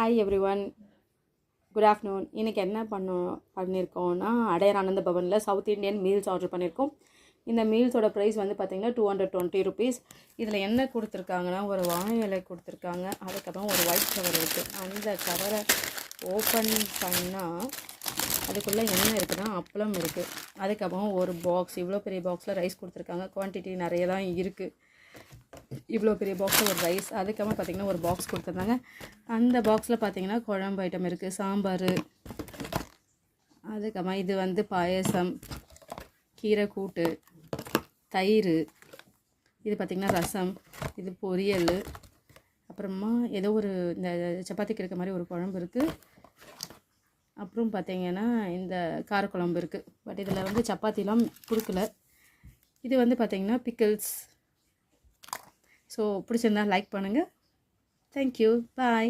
Hi everyone, good afternoon. இன்றைக்கி என்ன பண்ணியிருக்கோன்னா அடையார் ஆனந்த பவனில் சவுத் இண்டியன் மீல்ஸ் ஆர்டர் பண்ணியிருக்கோம். இந்த மீல்ஸோட ப்ரைஸ் வந்து பார்த்திங்கன்னா 220 rupees. இதில் என்ன கொடுத்துருக்காங்கன்னா ஒரு வாழை இலை கொடுத்துருக்காங்க, அதுக்கப்புறம் ஒரு ஒயிட் கவர் இருக்குது. அந்த கவரை ஓப்பன் பண்ணால் அதுக்குள்ளே என்ன இருக்குன்னா அப்பளம் இருக்குது. அதுக்கப்புறம் ஒரு பாக்ஸ், இவ்வளோ பெரிய பாக்ஸில் ரைஸ் கொடுத்துருக்காங்க. குவான்டிட்டி நிறைய தான் இருக்குது. இவ்வளோ பெரிய பாக்ஸில் ஒரு ரைஸ், அதுக்கப்புறம் பார்த்திங்கன்னா ஒரு பாக்ஸ் கொடுத்துருந்தாங்க. அந்த பாக்ஸில் பார்த்திங்கன்னா குழம்பு ஐட்டம் இருக்குது, சாம்பார், அதுக்கப்புறம் இது வந்து பாயசம், கீரை கூட்டு, தயிர், இது பார்த்திங்கன்னா ரசம், இது பொரியல், அப்புறமா ஏதோ ஒரு இந்த சப்பாத்திக்கு இருக்க மாதிரி ஒரு குழம்பு இருக்குது. அப்புறம் பார்த்திங்கன்னா இந்த காரக்குழம்பு இருக்குது. பட் இதில் வந்து சப்பாத்திலாம் கொடுக்கல. இது வந்து பார்த்திங்கன்னா பிக்கிள்ஸ். ஸோ பிடிச்சிருந்தா லைக் பண்ணுங்கள். தேங்க்யூ, பாய்.